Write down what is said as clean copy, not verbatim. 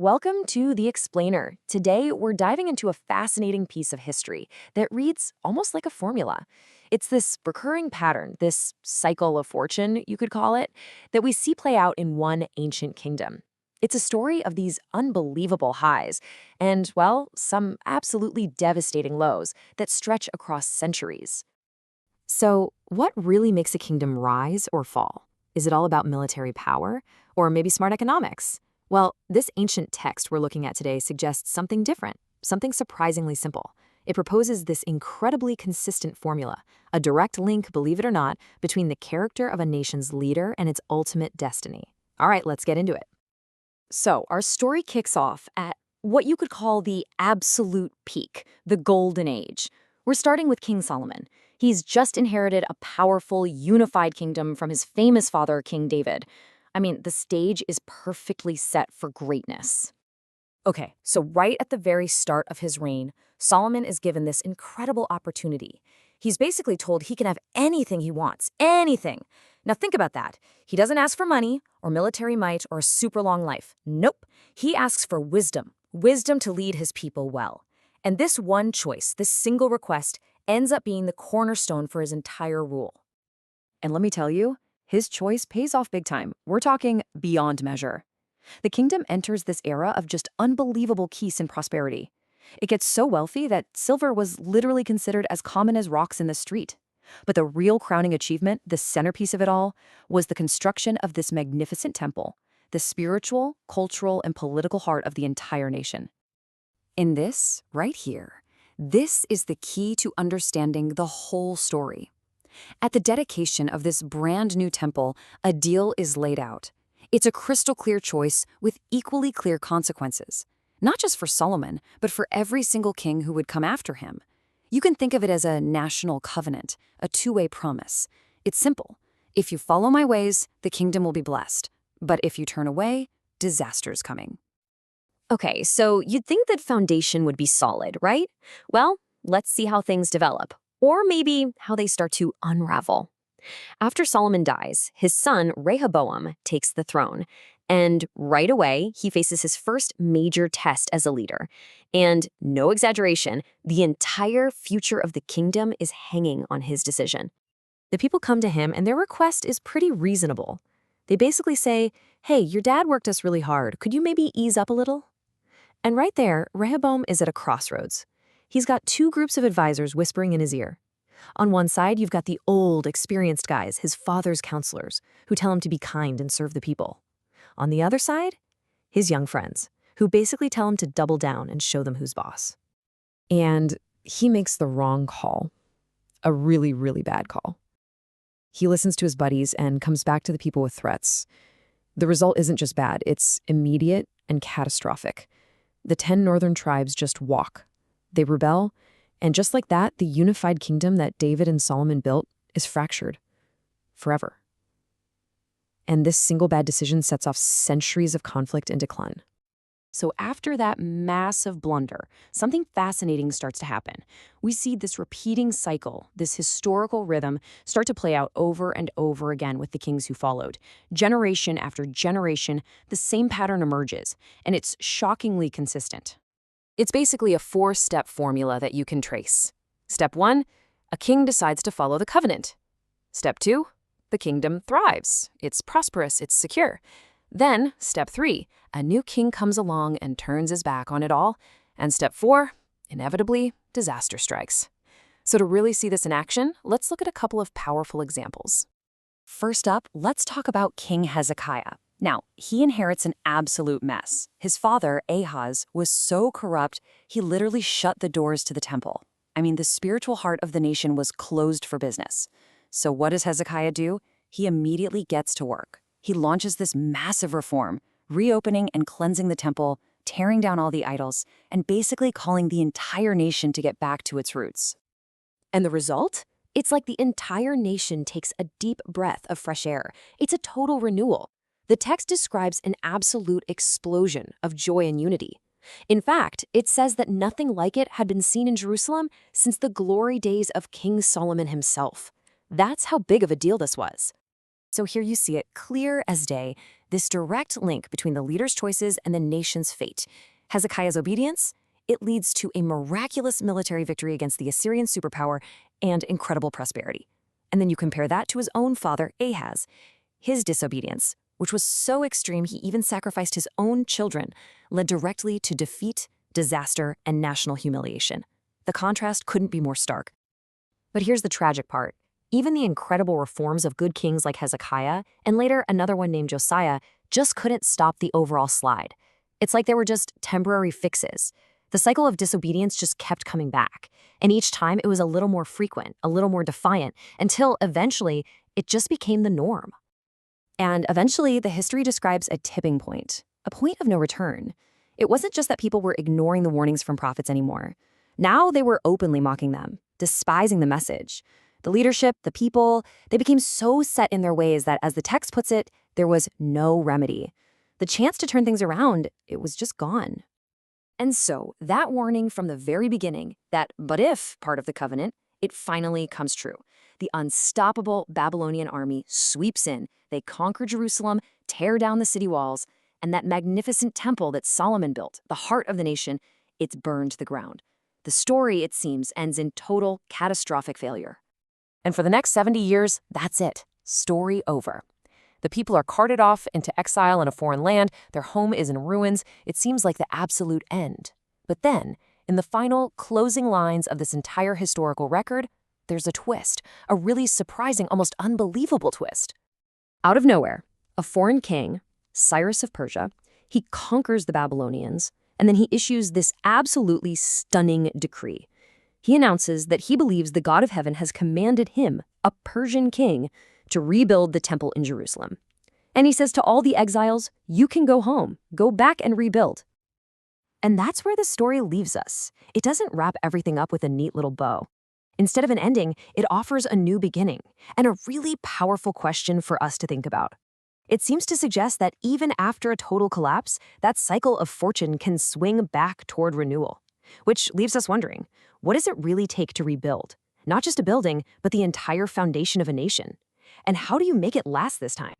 Welcome to The Explainer. Today, we're diving into a fascinating piece of history that reads almost like a formula. It's this recurring pattern, this cycle of fortune, you could call it, that we see play out in one ancient kingdom. It's a story of these unbelievable highs and, well, some absolutely devastating lows that stretch across centuries. So, what really makes a kingdom rise or fall? Is it all about military power? Or maybe smart economics? Well, this ancient text we're looking at today suggests something different, something surprisingly simple. It proposes this incredibly consistent formula, a direct link, believe it or not, between the character of a nation's leader and its ultimate destiny. All right, let's get into it. So, our story kicks off at what you could call the absolute peak, the golden age. We're starting with King Solomon. He's just inherited a powerful, unified kingdom from his famous father, King David. I mean, the stage is perfectly set for greatness. Okay, so right at the very start of his reign, Solomon is given this incredible opportunity. He's basically told he can have anything he wants, anything. Now think about that. He doesn't ask for money or military might or a super long life. Nope. He asks for wisdom, wisdom to lead his people well. And this one choice, this single request, ends up being the cornerstone for his entire rule. And let me tell you, his choice pays off big time. We're talking beyond measure. The kingdom enters this era of just unbelievable peace and prosperity. It gets so wealthy that silver was literally considered as common as rocks in the street. But the real crowning achievement, the centerpiece of it all, was the construction of this magnificent temple, the spiritual, cultural, and political heart of the entire nation. In this, right here, this is the key to understanding the whole story. At the dedication of this brand new temple, a deal is laid out. It's a crystal clear choice with equally clear consequences, not just for Solomon, but for every single king who would come after him. You can think of it as a national covenant, a two-way promise. It's simple. If you follow my ways, the kingdom will be blessed. But if you turn away, disaster's coming. Okay, so you'd think that foundation would be solid, right? Well, let's see how things develop, or maybe how they start to unravel. After Solomon dies, his son Rehoboam takes the throne, and right away, he faces his first major test as a leader. And no exaggeration, the entire future of the kingdom is hanging on his decision. The people come to him, and their request is pretty reasonable. They basically say, "Hey, your dad worked us really hard. Could you maybe ease up a little?" And right there, Rehoboam is at a crossroads. He's got two groups of advisors whispering in his ear. On one side, you've got the old, experienced guys, his father's counselors, who tell him to be kind and serve the people. On the other side, his young friends, who basically tell him to double down and show them who's boss. And he makes the wrong call. A really, really bad call. He listens to his buddies and comes back to the people with threats. The result isn't just bad, it's immediate and catastrophic. The 10 northern tribes just walk. They rebel, and just like that, the unified kingdom that David and Solomon built is fractured. Forever. And this single bad decision sets off centuries of conflict and decline. So after that massive blunder, something fascinating starts to happen. We see this repeating cycle, this historical rhythm, start to play out over and over again with the kings who followed. Generation after generation, the same pattern emerges, and it's shockingly consistent. It's basically a 4-step formula that you can trace. Step 1, a king decides to follow the covenant. Step 2, the kingdom thrives. It's prosperous, it's secure. Then, step 3, a new king comes along and turns his back on it all. And step 4, inevitably, disaster strikes. So to really see this in action, let's look at a couple of powerful examples. First up, let's talk about King Hezekiah. Now, he inherits an absolute mess. His father, Ahaz, was so corrupt, he literally shut the doors to the temple. I mean, the spiritual heart of the nation was closed for business. So what does Hezekiah do? He immediately gets to work. He launches this massive reform, reopening and cleansing the temple, tearing down all the idols, and basically calling the entire nation to get back to its roots. And the result? It's like the entire nation takes a deep breath of fresh air. It's a total renewal. The text describes an absolute explosion of joy and unity. In fact, it says that nothing like it had been seen in Jerusalem since the glory days of King Solomon himself. That's how big of a deal this was. So here you see it clear as day, this direct link between the leader's choices and the nation's fate. Hezekiah's obedience, it leads to a miraculous military victory against the Assyrian superpower and incredible prosperity. And then you compare that to his own father, Ahaz. His disobedience, which was so extreme he even sacrificed his own children, led directly to defeat, disaster, and national humiliation. The contrast couldn't be more stark. But here's the tragic part. Even the incredible reforms of good kings like Hezekiah, and later another one named Josiah, just couldn't stop the overall slide. It's like they were just temporary fixes. The cycle of disobedience just kept coming back, and each time it was a little more frequent, a little more defiant, until eventually it just became the norm. And eventually, the history describes a tipping point, a point of no return. It wasn't just that people were ignoring the warnings from prophets anymore. Now they were openly mocking them, despising the message. The leadership, the people, they became so set in their ways that, as the text puts it, there was no remedy. The chance to turn things around, it was just gone. And so, that warning from the very beginning, that "but if" part of the covenant, it finally comes true. The unstoppable Babylonian army sweeps in, they conquer Jerusalem, tear down the city walls, and that magnificent temple that Solomon built, the heart of the nation, it's burned to the ground. The story, it seems, ends in total, catastrophic failure. And for the next 70 years, that's it. Story over. The people are carted off into exile in a foreign land, their home is in ruins, it seems like the absolute end. But then, in the final, closing lines of this entire historical record, there's a twist, a really surprising, almost unbelievable twist. Out of nowhere, a foreign king, Cyrus of Persia, he conquers the Babylonians, and then he issues this absolutely stunning decree. He announces that he believes the God of heaven has commanded him, a Persian king, to rebuild the temple in Jerusalem. And he says to all the exiles, you can go home, go back and rebuild. And that's where the story leaves us. It doesn't wrap everything up with a neat little bow. Instead of an ending, it offers a new beginning, and a really powerful question for us to think about. It seems to suggest that even after a total collapse, that cycle of fortune can swing back toward renewal. Which leaves us wondering, what does it really take to rebuild? Not just a building, but the entire foundation of a nation. And how do you make it last this time?